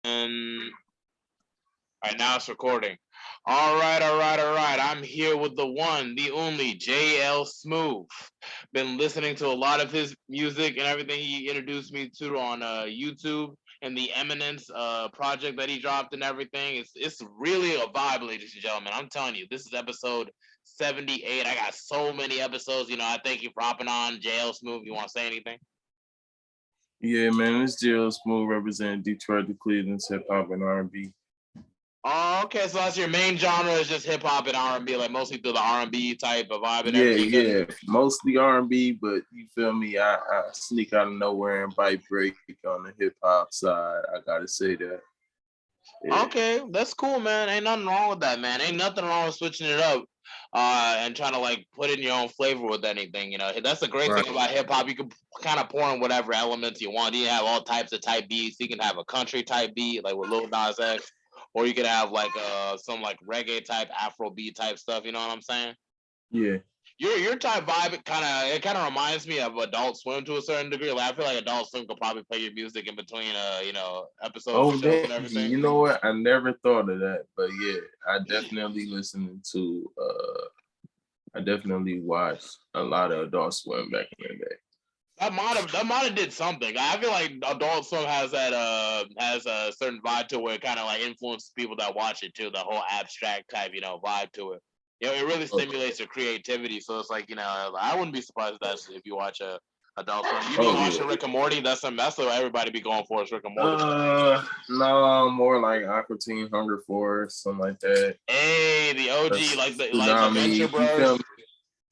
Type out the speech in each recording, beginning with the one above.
All right, now it's recording. All right. I'm here with the one, the only JL Smooth. Been listening to a lot of his music and everything he introduced me to on YouTube and the Eminence project that he dropped and everything. It's really a vibe, ladies and gentlemen. I'm telling you, this is episode 78. I got so many episodes. I thank you for hopping on, JL Smooth. You want to say anything? Yeah, man, it's JL Smooth representing Detroit to Cleveland's hip-hop and R&B. Oh, okay. So that's your main genre is just hip hop and R&B, like mostly through the R&B type of vibe and everything. Yeah, mostly R&B, but you feel me? I sneak out of nowhere and bite break on the hip hop side. I gotta say that. Yeah. Okay, that's cool, man. Ain't nothing wrong with that, man. Ain't nothing wrong with switching it up and trying to like put in your own flavor with anything. That's the great thing about hip hop. You can kind of pour in whatever elements you want. You can have all types of type beats. You can have a country type beat, like with Lil Nas X. Or you could have like some like reggae type, Afro beat type stuff. You know what I'm saying? Yeah. Your type vibe it kind of reminds me of Adult Swim to a certain degree. Like I feel like Adult Swim could probably play your music in between episodes and everything. You know what? I never thought of that, but yeah, I definitely listened to. I definitely watched a lot of Adult Swim back in the day. That might have did something. I feel like Adult Swim has a certain vibe to it where it kind of like influences people that watch it too. The whole abstract type vibe to it. It really stimulates your creativity. So it's like I wouldn't be surprised if you watch a Adult Swim. You be watching Rick and Morty. That's what everybody be going for is Rick and Morty. No, more like Aqua Teen Hunger Force, something like that. Hey, the OG, like the Venture Bros.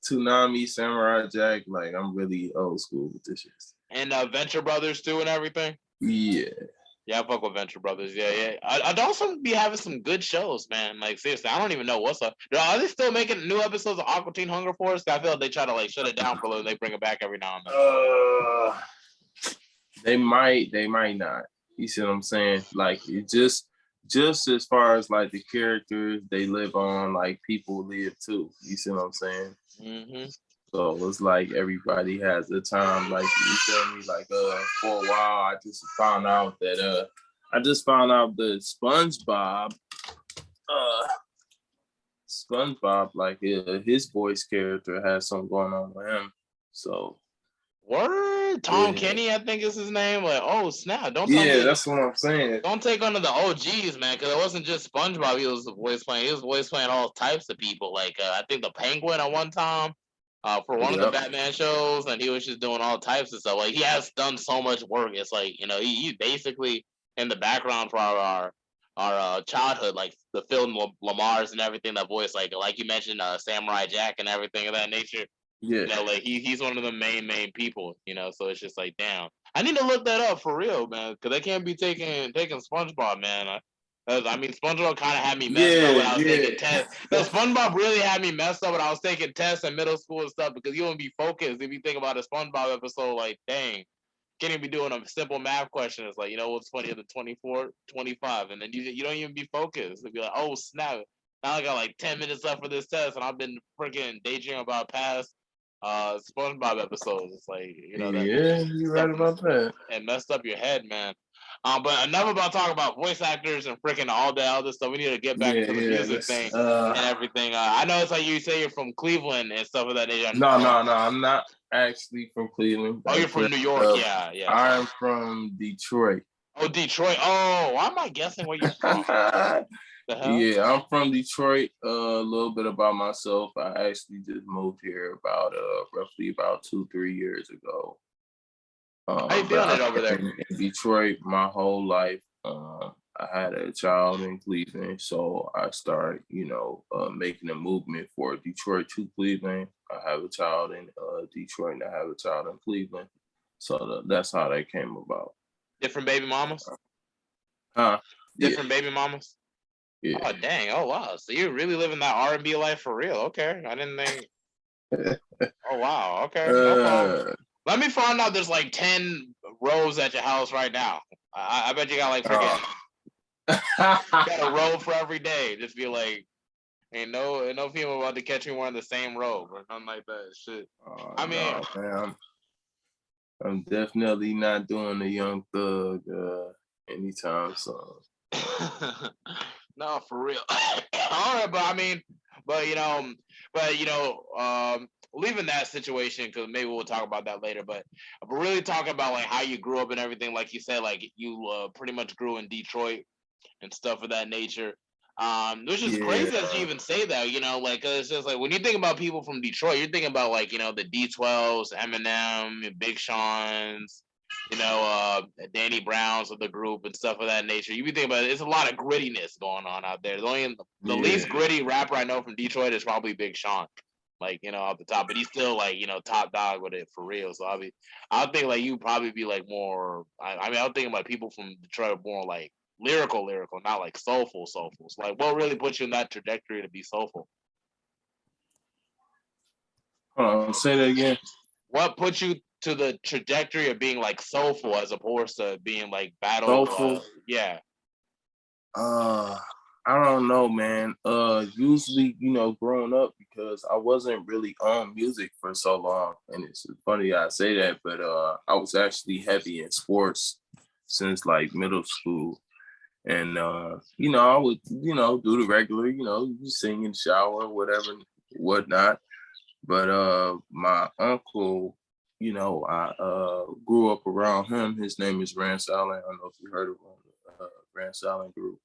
Toonami, Samurai Jack, like I'm really old school with this shit. And Venture Brothers too and everything? Yeah. Yeah, I fuck with Venture Brothers. Yeah. I'd also be having some good shows, man. Like seriously, I don't even know what's up. Are they still making new episodes of Aqua Teen Hunger Force? I feel like they try to like shut it down for a little. They bring it back every now and then. They might not. You see what I'm saying? Like it just as far as like the characters they live on, like people live too. You see what I'm saying? Mm-hmm. So it's like everybody has a time. Like you feel me? Like for a while, I just found out that SpongeBob, like his voice character has something going on with him. So. Word, Tom Kenny, I think is his name. Like, oh snap! Don't tell me. Yeah, that's what I'm saying. Don't take under the OGs, man, because it wasn't just SpongeBob. He was voice playing. He was voice playing all types of people. Like, I think the Penguin at one time, for one of the Batman shows, and he was just doing all types of stuff. Like, he has done so much work. It's like he's basically in the background for our childhood, like the film Lamar's and everything. That voice, like you mentioned, Samurai Jack and everything of that nature. Yeah, like he's one of the main people, so it's just like, damn, I need to look that up for real, man, because they can't be taking SpongeBob, man. I mean, SpongeBob kind of had me messed up when I was taking tests. No, SpongeBob really had me messed up when I was taking tests in middle school and stuff because you wouldn't be focused if you think about a SpongeBob episode. Like, dang, can't even be doing a simple math question. It's like, what's 20 of the 24, 25, and then you don't even be focused. It'd be like, oh snap, now I got like 10 minutes left for this test, and I've been freaking daydreaming about past SpongeBob episodes. It's like you're right about that. And messed up your head, man. But enough about talking about voice actors and freaking all that other stuff. We need to get back to the music thing and everything. I know it's like you say you're from Cleveland and stuff of that nature. No, I'm not actually from Cleveland. Oh, you're from New York, yeah. I'm from Detroit. Oh, Detroit. Oh, why am I guessing where you're from? Yeah, I'm from Detroit. A little bit about myself. I actually just moved here about roughly about 2-3 years ago. How you feeling it over there? In Detroit, my whole life. I had a child in Cleveland, so I started, making a movement for Detroit to Cleveland. I have a child in Detroit, and I have a child in Cleveland. So that's how that came about. Different baby mamas? Different baby mamas? Yeah. Oh, dang. Oh, wow. So you're really living that R&B life for real. Okay. I didn't think. Oh, wow. Okay. No problem. Let me find out there's like 10 rows at your house right now. I bet you got like freaking. You got a row for every day. Just be like, ain't no female about to catch me wearing the same robe or nothing like that. Shit. I mean. No, man, I'm definitely not doing the Young Thug anytime soon. No, for real. All right, but leaving that situation because maybe we'll talk about that later. But really talking about like how you grew up and everything, like you said, like you pretty much grew in Detroit and stuff of that nature. Which is crazy that you even say that, like it's just like when you think about people from Detroit, you're thinking about like the D12s, Eminem, Big Sean's, Danny Browns of the group and stuff of that nature. You be thinking about it, it's a lot of grittiness going on out there. The least gritty rapper I know from Detroit is probably Big Sean. Like, off the top, but he's still like, top dog with it for real. So I'll think like you probably be like more. I mean, I'm thinking about people from Detroit more like lyrical, not like soulful. So like, what really puts you in that trajectory to be soulful? Hold on, say that again. What put you to the trajectory of being like soulful as opposed to being like battle? Soulful. Yeah. I don't know, man. Usually, growing up because I wasn't really on music for so long, and it's funny I say that, but I was actually heavy in sports since like middle school, and I would do the regular, you sing in the shower, whatever, whatnot. But my uncle, I grew up around him. His name is Rance Allen. I don't know if you heard of him, Rance Allen Group.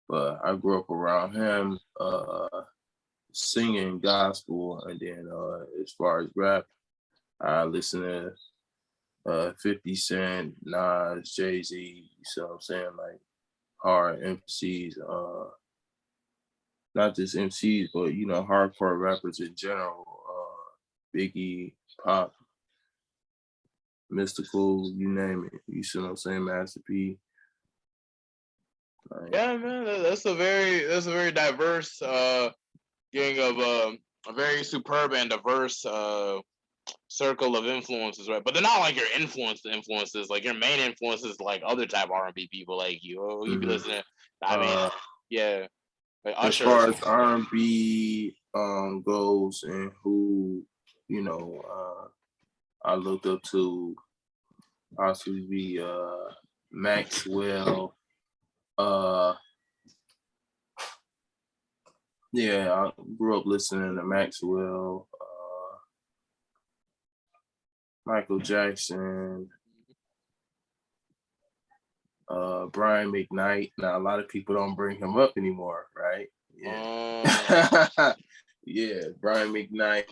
But I grew up around him singing gospel, and then as far as rap, I listen to 50 Cent, Nas, Jay-Z, you see what I'm saying? Like hard MCs, not just MCs, but hardcore rappers in general, Biggie, Pop, Mystical, you name it. You see what I'm saying? Master P. Yeah, man, that's a very diverse gang of a very superb and diverse circle of influences, right? But they're not like your influences. Like your main influences, like other type R&B people, like you be listening. I mean, yeah, like as Usher. far as R&B goes, and who I looked up to, possibly Maxwell. Yeah, I grew up listening to Maxwell, Michael Jackson, Brian McKnight. Now a lot of people don't bring him up anymore, right? Yeah. Yeah, Brian McKnight.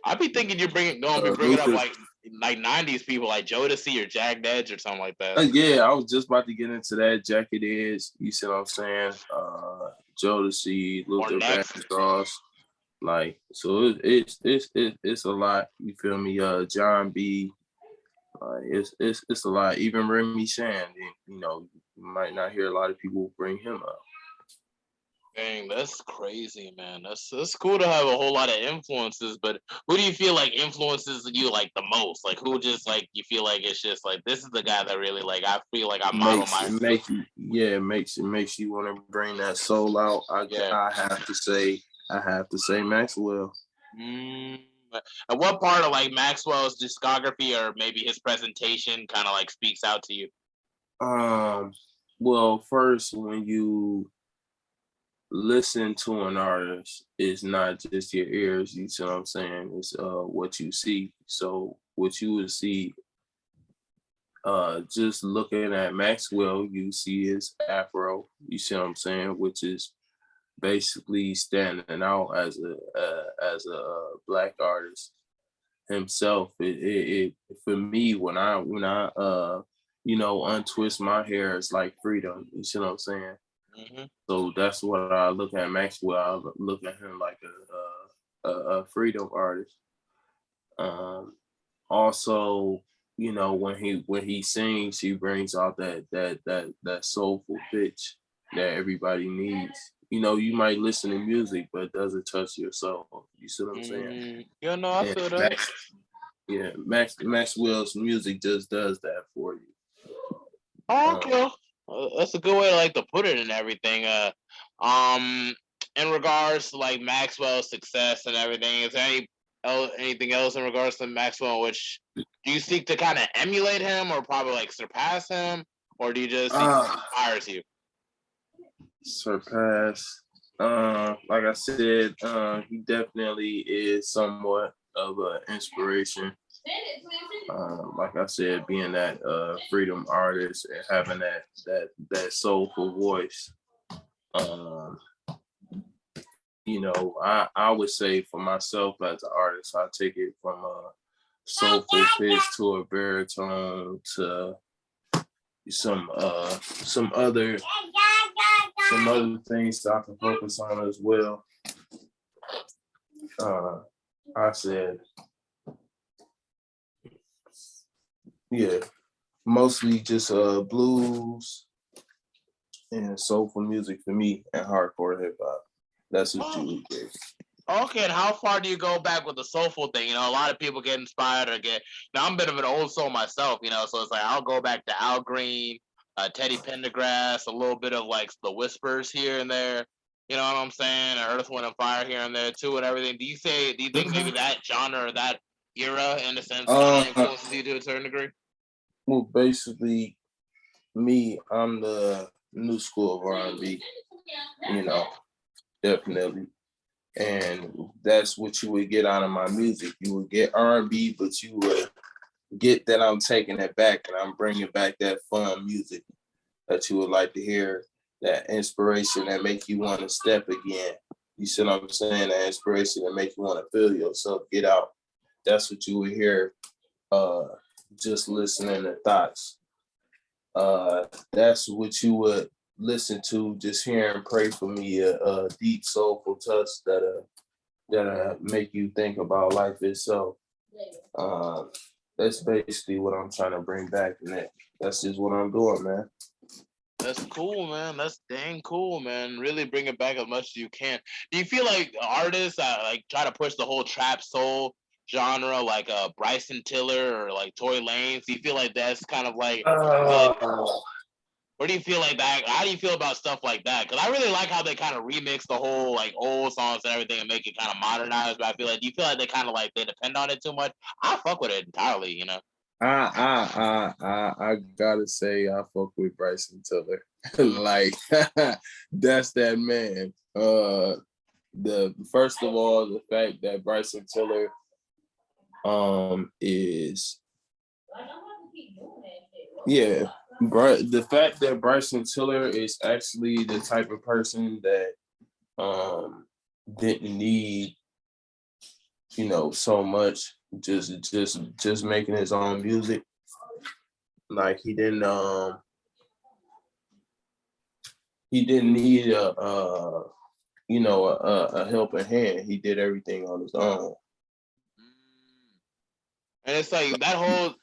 I'd be thinking you're bringing up like 90s people like Jodeci or Jagged Edge or something like that. Yeah, I was just about to get into that. Jagged Edge, you see what I'm saying? Jodeci, Luther Vandross, like, so it's a lot. You feel me? John B. It's a lot. Even Remy Shand, you might not hear a lot of people bring him up. Dang, that's crazy, man. That's cool to have a whole lot of influences, but who do you feel like influences you like the most? Like who just like you feel like it's just like this is the guy that really like I feel like I model my makes you want to bring that soul out. I have to say Maxwell. And what part of like Maxwell's discography or maybe his presentation kind of like speaks out to you? Well, first when you listen to an artist, it's not just your ears, you see what I'm saying? It's what you see. So what you would see, just looking at Maxwell, you see his afro, you see what I'm saying, which is basically standing out as a black artist himself. It for me, when I untwist my hair, it's like freedom, you see what I'm saying? Mm-hmm. So that's what I look at Maxwell. I look at him like a freedom artist. Also, when he sings, he brings out that soulful pitch that everybody needs. You might listen to music, but it doesn't touch your soul. You see what I'm saying? Yeah, no, I feel that. Maxwell's music just does that for you. Oh, okay. That's a good way to like to put it and everything. In regards to like Maxwell's success and everything, is there anything else in regards to Maxwell which do you seek to kind of emulate him or probably like surpass him, or do you just seek to inspires you? Surpass. Like I said, he definitely is somewhat of an inspiration. Like I said, being that freedom artist and having that soulful voice. You know, I would say for myself as an artist, I take it from a soulful pitch to a baritone to some other things that I can focus on as well. I said, yeah, mostly just blues and soulful music for me and hardcore hip hop. That's what you would get. Okay, and how far do you go back with the soulful thing? You know, a lot of people get inspired or get. Now I'm a bit of an old soul myself, you know, so it's like I'll go back to Al Green, Teddy Pendergrass, a little bit of like the Whispers here and there. You know what I'm saying? Earth, Wind, and Fire here and there too, and everything. Do you think maybe that genre or that era, in a sense, kind of influences you to a certain degree? Well, basically, me, I'm the new school of R&B. You know, definitely. And that's what you would get out of my music. You would get R&B, but you would get that I'm taking it back and I'm bringing back that fun music that you would like to hear, that inspiration that make you want to step again. You see what I'm saying? That inspiration that make you want to feel yourself get out. That's what you would hear just listening to thoughts. That's what you would listen to, just hear and pray for me, a deep soulful touch that make you think about life itself. That's basically what I'm trying to bring back, and that's just what I'm doing, man. That's cool, man. That's dang cool, man. Really bring it back as much as you can. Do you feel like artists like try to push the whole trap soul genre, like Bryson Tiller or like Tory Lanez? Do you feel like that's kind of like, or do you feel like that? How do you feel about stuff like that? Because I really like how they kind of remix the whole like old songs and everything and make it kind of modernized. But I feel like, do you feel like they kind of like they depend on it too much? I fuck with it entirely, you know. I gotta say I fuck with Bryson Tiller. Like that's that man. The first of all, the fact that Bryson Tiller is the fact that Bryson Tiller is actually the type of person that didn't need, you know, so much, just making his own music. Like he didn't need a helping hand. He did everything on his own. And it's like that whole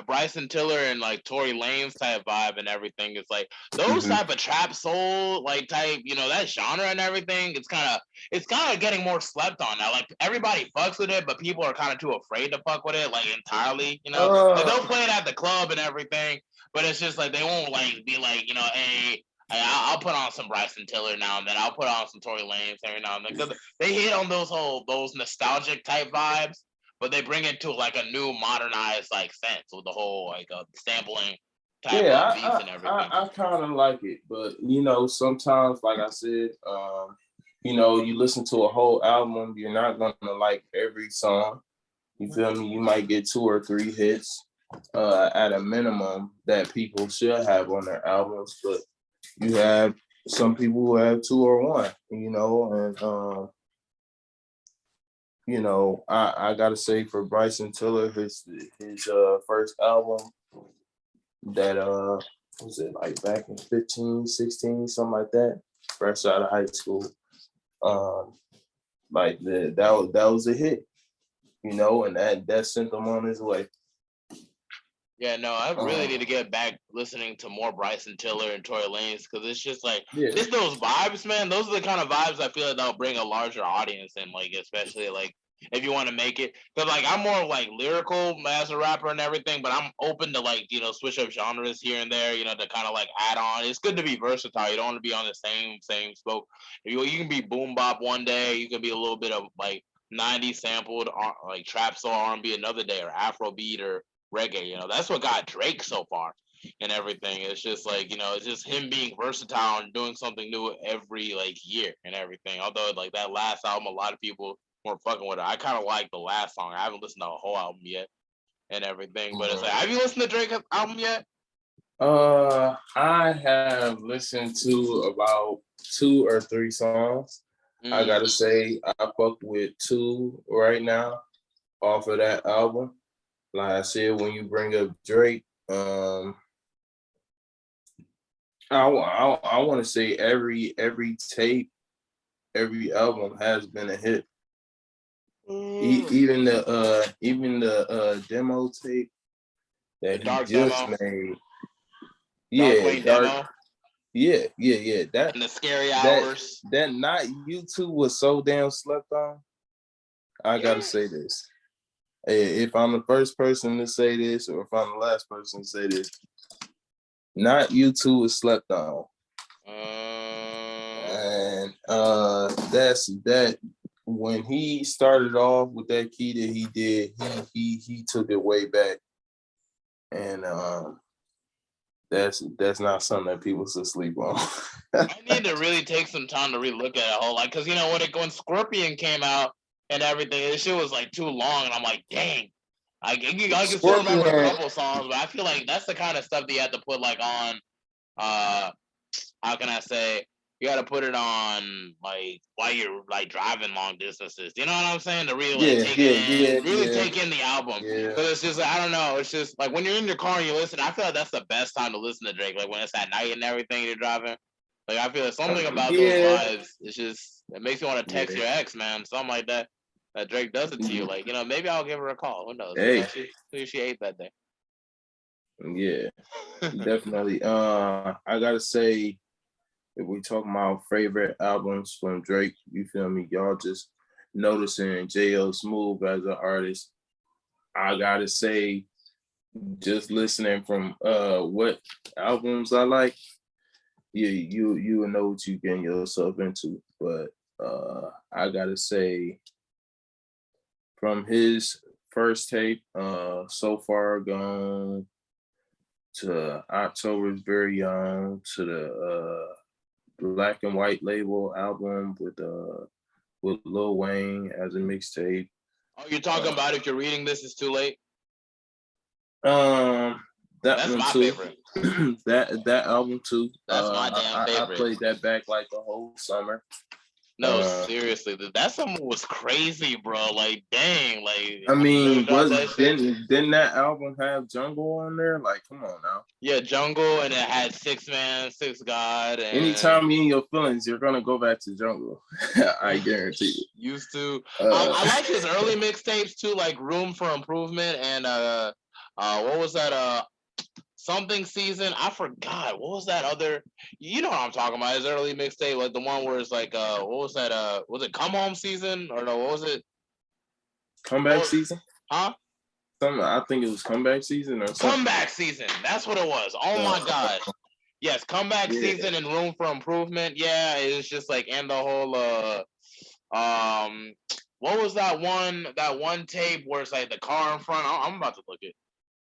Bryson Tiller and like Tory Lanez type vibe and everything. It's like those type of trap soul like type, you know, that genre and everything. It's kind of getting more slept on now. Like everybody fucks with it, but people are kind of too afraid to fuck with it like entirely. You know, like they'll play it at the club and everything, but it's just like they won't like be like, you know, hey. I'll put on some Bryson Tiller now and then. I'll put on some Tory Lanez every now and then because they hit on those nostalgic type vibes, but they bring it to like a new modernized like sense with the whole like sampling type of beats and everything. I kind of like it, but you know, sometimes, like I said, you know, you listen to a whole album, you're not gonna like every song. You feel me? You might get 2 or 3 hits at a minimum that people should have on their albums, but you have some people who have 2 or 1, you know, and you know, I gotta say for Bryson Tiller, his first album that was it like back in 15, 16, something like that, fresh out of high school. Like that was a hit, you know, and that sent him on his way. Yeah, no, I really need to get back listening to more Bryson Tiller and Tory Lanez because it's just like it's those vibes, man. Those are the kind of vibes I feel like they'll bring a larger audience in, like especially like if you want to make it. Because like I'm more like lyrical as a rapper and everything, but I'm open to like you know switch up genres here and there, you know, to kind of like add on. It's good to be versatile. You don't want to be on the same spoke. You can be boom bop one day, you can be a little bit of like '90s sampled like trap soul R&B another day, or Afrobeat or reggae. You know, that's what got Drake so far and everything. It's just like, you know, it's just him being versatile and doing something new every like year and everything. Although like that last album, a lot of people weren't fucking with it. I kind of like the last song. I haven't listened to the whole album yet and everything. But it's like, have you listened to Drake's album yet? I have listened to about 2 or 3 songs. I gotta say, I fuck with 2 right now off of that album. Like I said, when you bring up Drake, I want to say every tape, every album has been a hit. Even the demo tape that he just demo. made. Yeah, demo. Yeah. That and the scary hours. That not YouTube was so damn slept on. I gotta say this. If I'm the first person to say this, or if I'm the last person to say this, not YouTube was slept on. And that's that. When he started off with that key that he did, he took it way back, and that's not something that people should sleep on. I need to really take some time to really look at it whole, like, because you know when Scorpion came out and everything, this shit was like too long, and I'm like, dang. I can still remember a couple songs, but I feel like that's the kind of stuff that you have to put like on. How can I say? You got to put it on like while you're like driving long distances. You know what I'm saying? To really take in the album. Because it's just like, I don't know. It's just like when you're in your car and you listen. I feel like that's the best time to listen to Drake. Like when it's at night and everything, you're driving. Like I feel like something about those vibes. It's just it makes you want to text your ex, man. Something like that. That Drake does it to you. Like, you know, maybe I'll give her a call. Who knows? Hey. Who she ate that day. Yeah, definitely. I gotta say, if we talk about favorite albums from Drake, you feel me? Y'all just noticing J.O. Smooth as an artist. I gotta say, just listening from what albums I like, yeah, you will know what you getting yourself into. But I gotta say, from his first tape, So Far Gone, to October's Very Young, to the Black and White label album with Lil Wayne as a mixtape. Oh, you're talking about If You're Reading This, It's Too Late? That's my too. favorite. that album too. That's my damn favorite. I played that back like the whole summer. No, seriously, that song was crazy, bro. Like, dang, like. I mean, didn't that album have Jungle on there? Like, come on now. Yeah, Jungle, and it had 6 Man, 6 God. And anytime you in your feelings, you're gonna go back to Jungle. I guarantee you. Used to. I like his early mixtapes too, like Room for Improvement and what was that? Something Season. I forgot. What was that other? You know what I'm talking about? His early mixtape, like the one where it's like, what was that? Was it Come Home Season or no? What was it? Comeback Season? Huh? I think it was Comeback Season or something. Comeback Season. That's what it was. Oh my God. Yes, Comeback Season and Room for Improvement. Yeah, it's just like, and the whole what was that one tape where it's like the car in front? I'm about to look it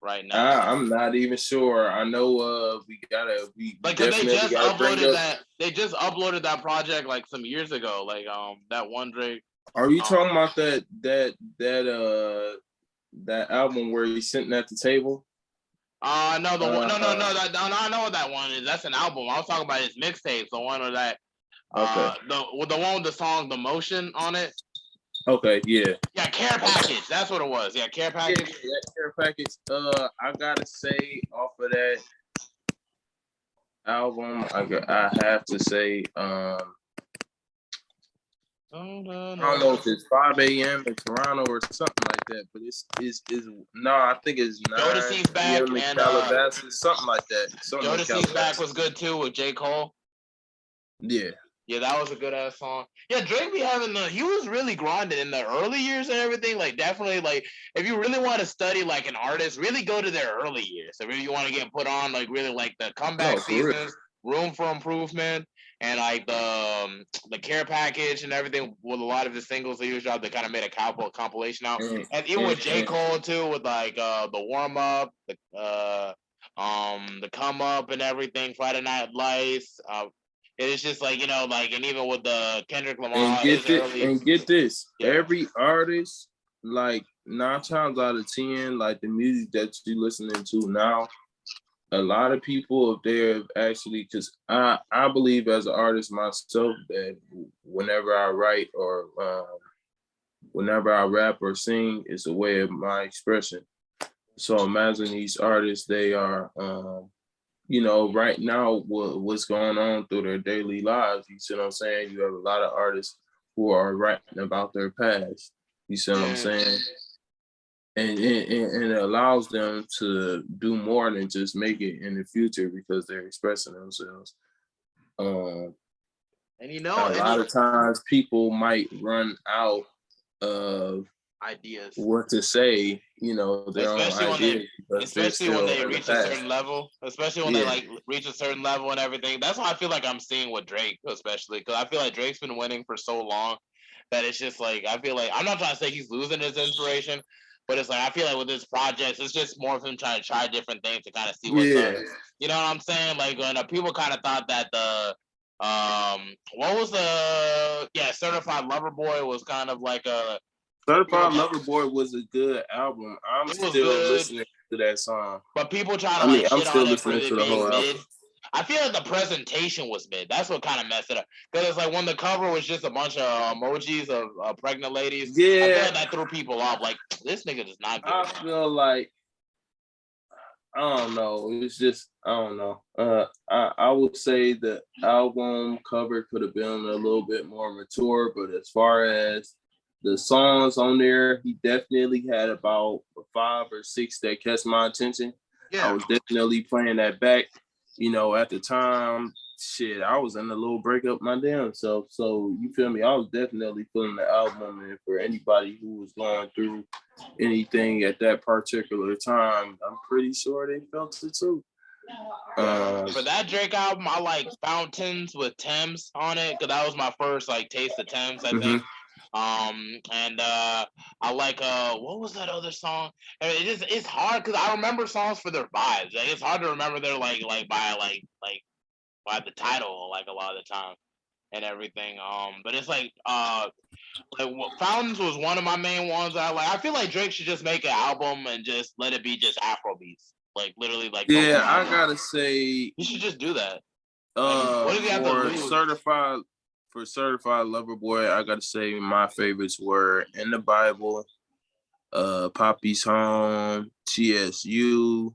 right now. I'm not even sure. I know we just uploaded that. They just uploaded that project like some years ago. Like that one Drake. Are you talking about that album where he's sitting at the table? No, I know what that one is. That's an album. I was talking about his mixtapes. The one with that. The one with the song "The Motion" on it. Okay, yeah. Yeah, Care Package. That's what it was. Yeah, Care Package. Yeah, Care Package. I gotta say, off of that album, I have to say, I don't know if it's 5 a.m. in Toronto or something like that, but I think it's 9 Jodeci's Back and Calabasas, something like that. Jodeci's Back was good too with J. Cole. Yeah, that was a good ass song. Yeah, Drake be having he was really grinding in the early years and everything. Like, definitely, like, if you really want to study like an artist, really go to their early years. If you want to get put on, like, really like the comeback seasons, room for improvement, and like the care package and everything with a lot of his singles that he was dropped. They kind of made a compilation out, and even with J. Cole too, with like the warm up, the come up and everything, Friday Night Lights. It's just like, like, and even with the Kendrick Lamar, get this, yeah. every artist, like 9 times out of 10, like the music that you listening to now, a lot of people, if they're actually, because I believe as an artist myself that whenever I write or whenever I rap or sing, it's a way of my expression. So imagine these artists, they are, right now, what's going on through their daily lives. You see what I'm saying? You have a lot of artists who are writing about their past. You see what I'm saying? And it allows them to do more than just make it in the future because they're expressing themselves. And a lot of times people might run out of ideas, what to say, their own ideas, especially when they reach a certain level, especially when they like reach a certain level and everything. That's what I feel like I'm seeing with Drake, especially because I feel like Drake's been winning for so long that it's just like, I feel like, I'm not trying to say he's losing his inspiration, but it's like, I feel like with this project, it's just more of him trying to try different things to kind of see what's up. You know what I'm saying? Like, when people kind of thought that what was Certified Lover Boy was kind of like a Certified Lover Boy was a good album. I'm still listening to that song. But people try to shit on it for it being mid. Album. I feel like the presentation was mid. That's what kind of messed it up. Because it's like when the cover was just a bunch of emojis of pregnant ladies. Yeah. I feel like that threw people off. Like, this nigga does not give I feel like, I don't know. It's just, I don't know. I would say the album cover could have been a little bit more mature, but as far as the songs on there, he definitely had about 5 or 6 that catch my attention. Yeah. I was definitely playing that back. At the time, shit, I was in a little breakup my damn self. So you feel me? I was definitely feeling the album, and for anybody who was going through anything at that particular time, I'm pretty sure they felt it too. For that Drake album, I like Fountains with Thames on it, because that was my first like taste of Thames, I think. And I like what was that other song? It's hard because I remember songs for their vibes. Like, it's hard to remember their by the title, like, a lot of the time and everything. But it's like Fountains was one of my main ones. I feel like Drake should just make an album and just let it be just Afro beats, like literally, like. Yeah, I gotta say, he should just do that. What does he have to lose? For Certified Lover Boy, I gotta say my favorites were In the Bible, Poppy's Home, TSU,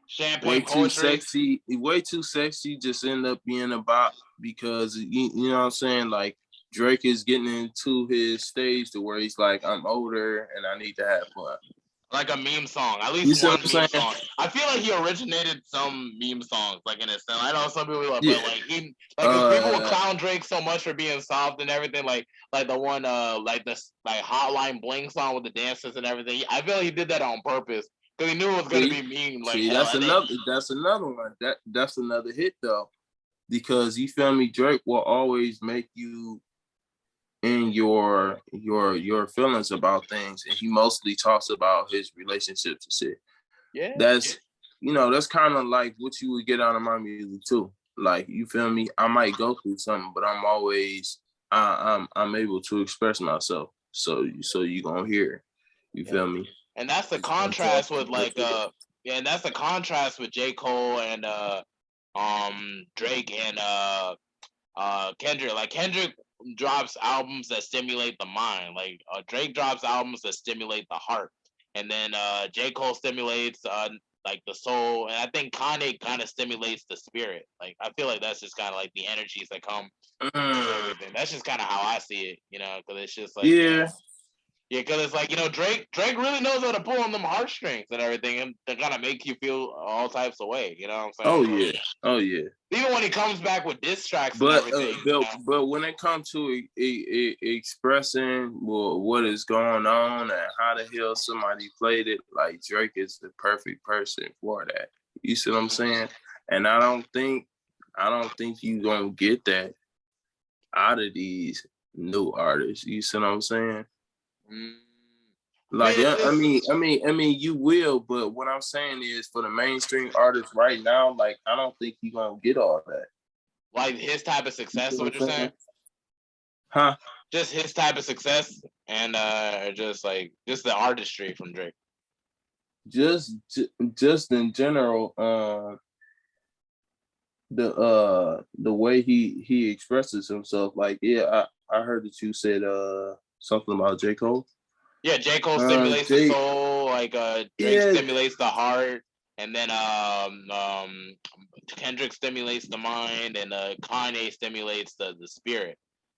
Champagne Poetry. Way Too Sexy just ended up being a bop because you know what I'm saying? Like, Drake is getting into his stage to where he's like, I'm older and I need to have fun. Like a meme song, at least one meme song. I feel like he originated some meme songs, like, in a sense. I know some people but like people will clown Drake so much for being soft and everything, like the one like this like Hotline Bling song with the dances and everything. I feel like he did that on purpose because he knew it was gonna be mean. Like, that's another one. That's another hit though, because you feel me, Drake will always make you in your feelings about things, and he mostly talks about his relationships and shit. Yeah, that's that's kind of like what you would get out of my music too. Like, you feel me? I might go through something, but I'm always I'm able to express myself. So you gonna hear, you feel me? And that's the contrast with and that's the contrast with J. Cole and Drake and Kendrick. Like, Kendrick drops albums that stimulate the mind. Like, Drake drops albums that stimulate the heart, and then J. Cole stimulates like the soul, and I think Kanye kind of stimulates the spirit. Like, I feel like that's just kind of like the energies that come. Everything. That's just kind of how I see it, because it's just like yeah, because it's like, Drake really knows how to pull on them heartstrings and everything, and to kind of make you feel all types of way. You know what I'm saying? Oh yeah. Even when he comes back with diss tracks and everything. But when it comes to expressing what is going on and how the hell somebody played it, like, Drake is the perfect person for that. You see what I'm saying? And I don't think I don't think you gonna get that out of these new artists. You see what I'm saying? Like, I mean, you will, but what I'm saying is, for the mainstream artists right now, like, I don't think you're gonna get all that. Like his type of success, is what you're saying? Huh? Just his type of success, and just the artistry from Drake. Just in general, the way he expresses himself. Like, yeah, I heard that you said something about J. Cole. Yeah, J. Cole stimulates the soul, like Drake stimulates the heart, and then Kendrick stimulates the mind, and Kanye stimulates the spirit,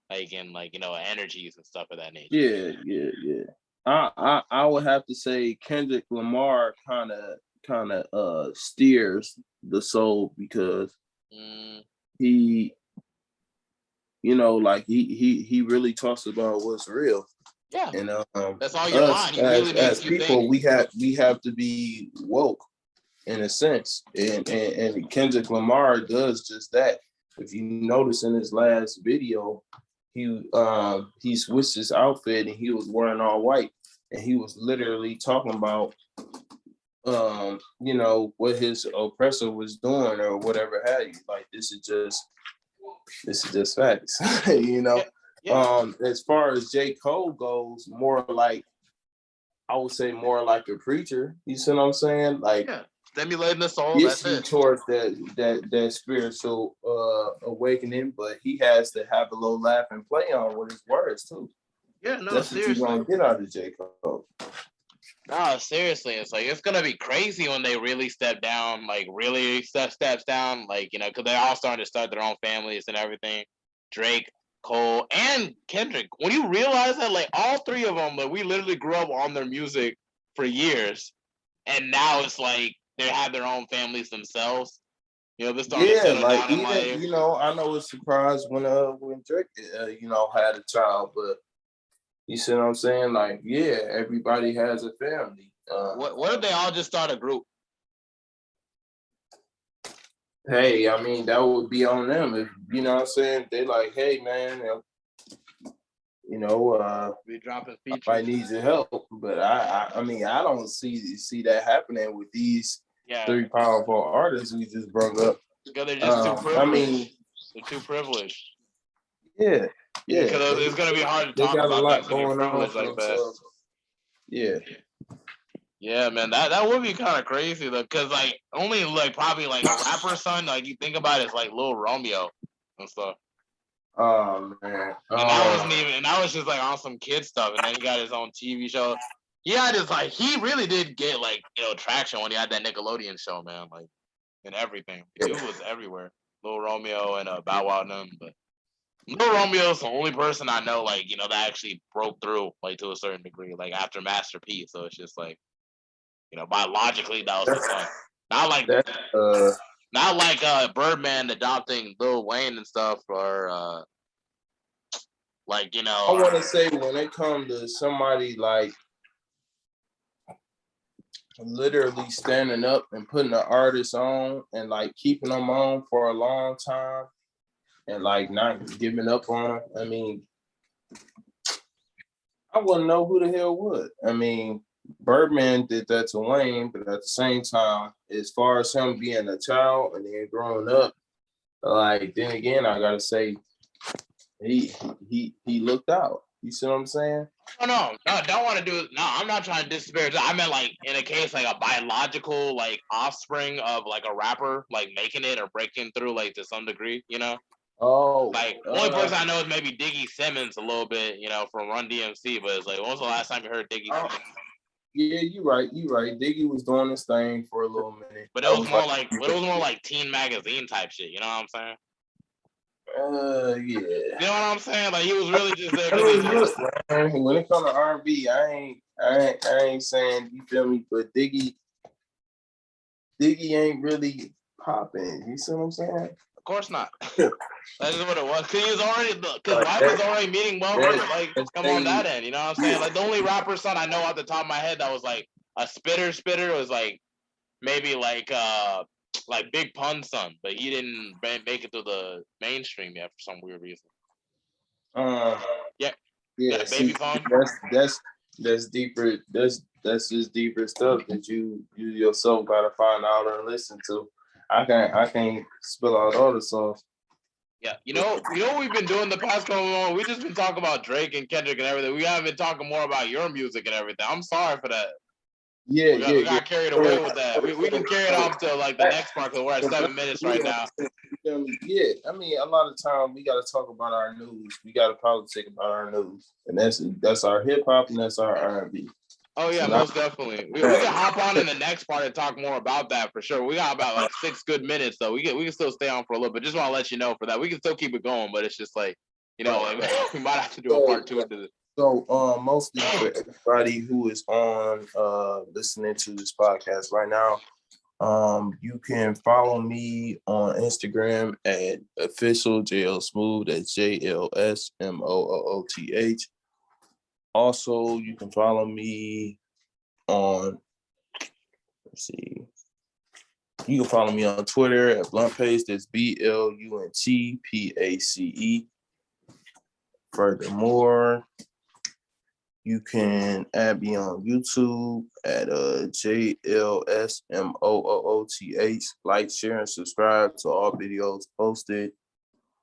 like in energies and stuff of that nature. Yeah. I would have to say Kendrick Lamar kind of steers the soul, because he, like he really talks about what's real. Yeah, and that's all your mind. He really makes you people, think. we have to be woke in a sense, and Kendrick Lamar does just that. If you notice in his last video, he switched his outfit and he was wearing all white, and he was literally talking about what his oppressor was doing or whatever have you. Like, this is just facts. Yeah. As far as J. Cole goes, more like, I would say more like a preacher. You see what I'm saying? Like, stimulating the soul. Gets you towards that spiritual awakening, but he has to have a little laugh and play on with his words too. Yeah, no, that's seriously. What you're gonna get out of J. Cole. No, seriously, it's gonna be crazy when they really step down, like really steps down, like because they all starting to start their own families and everything. Drake, Cole, and Kendrick. When you realize that, like, all three of them, like, we literally grew up on their music for years, and now it's like they have their own families themselves. They're starting to settle down in life. I know it's surprised when Drake had a child, but you see what I'm saying? Like, yeah, everybody has a family. What if they all just start a group? Hey, I mean, that would be on them. If you know what I'm saying, they like, hey man, we dropping features. I need your help, but I mean, I don't see that happening with these three powerful artists we just brought up. Because they're just too privileged. I mean, they're too privileged. Yeah. Because it's gonna be hard to talk about a lot going on like that. Yeah. Yeah, man, that would be kind of crazy though, because like only like probably like a rapper son, like you think about it, is like Lil Romeo and stuff. Oh man. And that wasn't even, and that was just like on some kid stuff, and then he got his own TV show. Yeah, just like he really did get like traction when he had that Nickelodeon show, man, like and everything. Dude was everywhere. Lil Romeo and Bow Wow and them, but Lil Romeo's the only person I know like that actually broke through like to a certain degree, like after Master P. So it's just like. Biologically, that was the fun. Not like Birdman adopting Lil Wayne and stuff, or I want to say when it comes to somebody like literally standing up and putting the artist on and like keeping them on for a long time and like not giving up on them. I mean, I wouldn't know who the hell would. I mean, Birdman did that to Wayne, but at the same time, as far as him being a child and then growing up, like then again, I gotta say, he looked out. You see what I'm saying? No, don't want to do it. No, I'm not trying to disparage. I meant like in a case like a biological like offspring of like a rapper like making it or breaking through like to some degree, Oh, like only person I know is maybe Diggy Simmons a little bit, from Run DMC. But it's like, when was the last time you heard Diggy Simmons? Yeah, you're right. Diggy was doing his thing for a little minute. But it was more like Teen Magazine type shit. You know what I'm saying? Yeah. You know what I'm saying? Like he was really just there. When it comes to R&B, I ain't saying, you feel me, but Diggy ain't really popping. You see what I'm saying? Of course not. That's just what it was. Because he was already, because life was already meeting well for like come on that end. You know what I'm saying? Like the only rapper son I know off the top of my head that was like a spitter was like maybe like like Big Pun's son, but he didn't make it to the mainstream yet for some weird reason. Yeah, yeah. Baby See, Pun. that's deeper. That's just deeper stuff that you yourself gotta find out and listen to. I can't spill out all the songs. Yeah, you know what we've been doing the past couple of months? We just been talking about Drake and Kendrick and everything. We haven't been talking more about your music and everything. I'm sorry for that. Yeah, We got carried away with that. We can carry it off to like the next part because we're at 7 minutes right now. Yeah, I mean, a lot of time we got to talk about our news. We got to politic about our news, and that's our hip hop and that's our R&B. Oh yeah, most definitely. We can hop on in the next part and talk more about that for sure. We got about like 6 good minutes though. We can still stay on for a little bit. Just want to let you know for that. We can still keep it going, but it's just like we might have to do a part 2 into this. So mostly for everybody who is on listening to this podcast right now, you can follow me on Instagram at official JL Smooth. That's JLSMOOOTH. Also, you can follow me on, let's see, you can follow me on Twitter at BluntPace. That's BLUNTPACE. Furthermore, you can add me on YouTube at JLSMOOOTH. Like, share, and subscribe to all videos posted,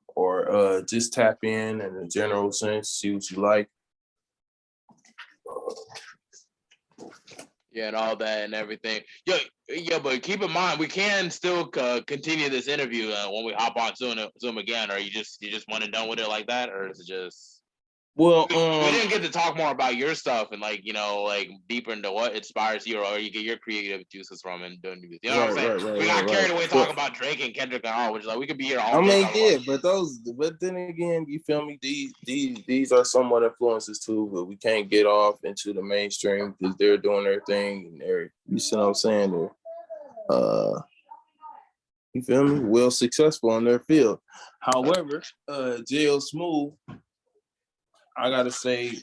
or just tap in a general sense, see what you like. Yeah, and all that and everything. Yeah, but keep in mind we can still continue this interview when we hop on Zoom again. Or you just want and done with it like that, or is it just? Well, we didn't get to talk more about your stuff and like deeper into what inspires you or you get your creative juices from and doing music. You know what I'm saying? Right, we got carried away talking about Drake and Kendrick and all, which is like we could be here all day. I mean, yeah, but then again, you feel me? These are somewhat influences too, but we can't get off into the mainstream because they're doing their thing and they're, you see what I'm saying? They're you feel me? Well successful in their field. However, JL Smooth, I gotta say,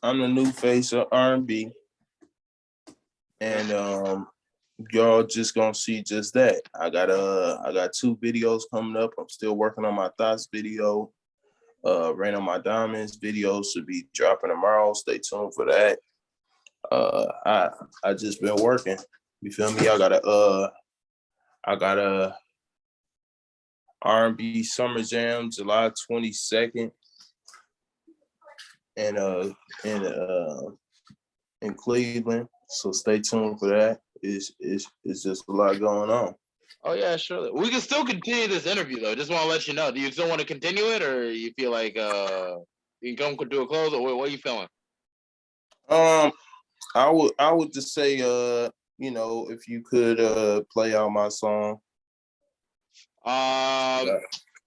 I'm the new face of R&B, and y'all just gonna see just that. I got 2 videos coming up. I'm still working on my Thoughts video. Rain on My Diamonds video should be dropping tomorrow. Stay tuned for that. I just been working. You feel me? I got a R&B Summer Jam July 22nd. And in Cleveland, so stay tuned for that. It's just a lot going on. Oh yeah, sure. We can still continue this interview though. Just want to let you know. Do you still want to continue it, or you feel like you can come do a close, or what are you feeling? I would just say if you could play out my song.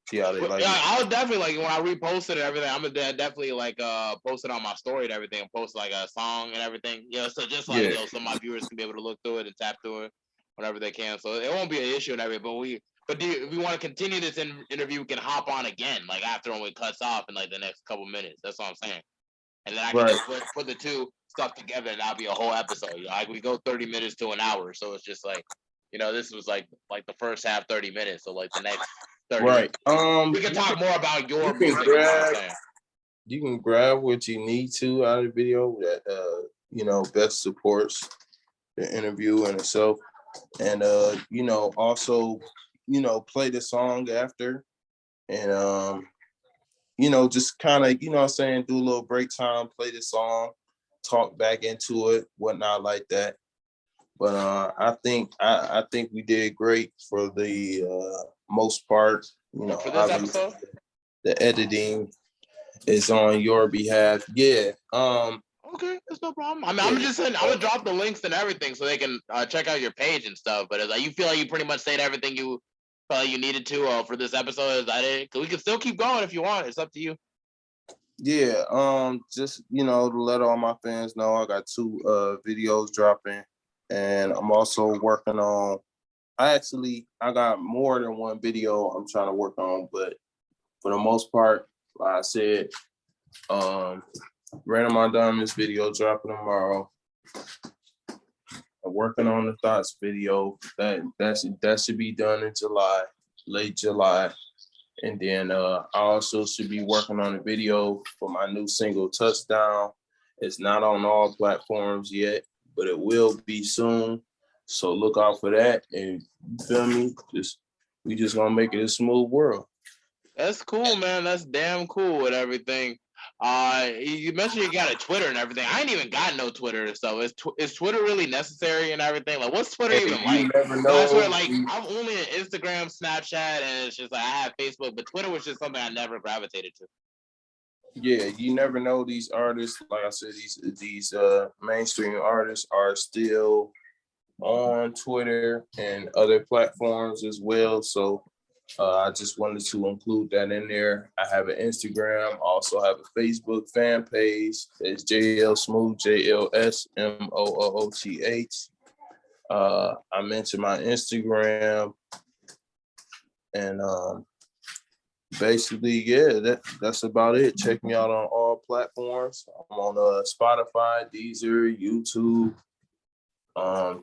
See how they like it. I would definitely like when I repost it and everything. I'm gonna definitely like post it on my story and everything, and post like a song and everything. So just like so my viewers can be able to look through it and tap through it whenever they can. So it won't be an issue and everything. But if we want to continue this interview, we can hop on again like after when it cuts off in like the next couple minutes. That's what I'm saying. And then I can just put the two stuff together and that'll be a whole episode. Like we go 30 minutes to an hour, so it's just like this was like the first half 30 minutes, so like the next 30 right. minutes. We can talk more about your music. You can grab what you need to out of the video that best supports the interview in itself, and also play the song after, and just kind of what I'm saying, do a little break time, play the song, talk back into it, whatnot like that. But I think we did great for the most part. For this episode, the editing is on your behalf. Yeah. Okay, that's no problem. I mean, I'm just saying, I'm gonna drop the links and everything so they can check out your page and stuff. But you feel like you pretty much said everything you felt like you needed to for this episode. Is that it? Because we can still keep going if you want. It's up to you. Yeah. Just to let all my fans know, I got 2 videos dropping, and I'm also working on. I got more than 1 video I'm trying to work on, but for the most part, like I said, Rain on My Diamonds video dropping tomorrow. working on the thoughts video. That should be done in July, late July. And then I also should be working on a video for my new single Touchdown. It's not on all platforms yet, but it will be soon. So look out for that. And you feel me? We just gonna make it a smooth world. That's cool, man. That's damn cool and everything. You mentioned you got a Twitter and everything. I ain't even got no Twitter, so is Twitter really necessary and everything? Like, what's Twitter even like? You never know. I swear, like, I'm only in Instagram, Snapchat, and it's just like I have Facebook, but Twitter was just something I never gravitated to. Yeah, you never know. These artists, like I said, these mainstream artists are still on Twitter and other platforms as well. So I just wanted to include that in there. I have an Instagram, also have a Facebook fan page. It's JL Smooth, JLSMOOOTH. I mentioned my Instagram, and basically, yeah, that's about it. Check me out on all platforms. I'm on Spotify, Deezer, YouTube,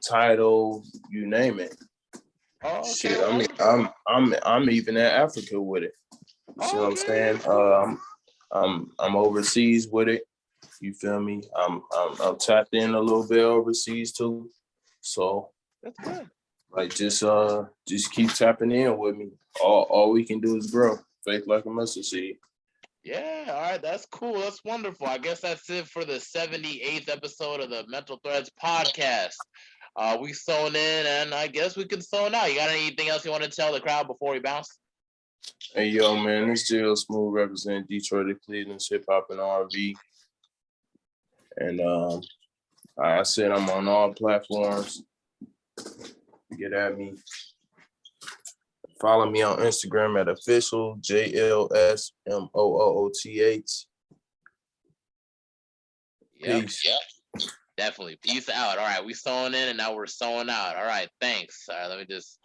Tidal, you name it. Oh, okay. Shit, I mean, I'm even in Africa with it. You see what I'm saying? I'm overseas with it. You feel me? I'm tapped in a little bit overseas too. So that's good. Like just keep tapping in with me. All we can do is grow. Faith like a mustard seed. Yeah, all right, that's cool. That's wonderful. I guess that's it for the 78th episode of the Mental Threads podcast. We sewn in, and I guess we can sewn out. You got anything else you want to tell the crowd before we bounce? Hey, yo, man, this JL Smooth representing Detroit and Cleveland's hip-hop and R&B. And like I said, I'm on all platforms. Get at me. Follow me on Instagram at official JLSMOOOTH. Peace. Yep. Definitely. Peace out. All right, we sewing in and now we're sewing out. All right, thanks. All right, let me just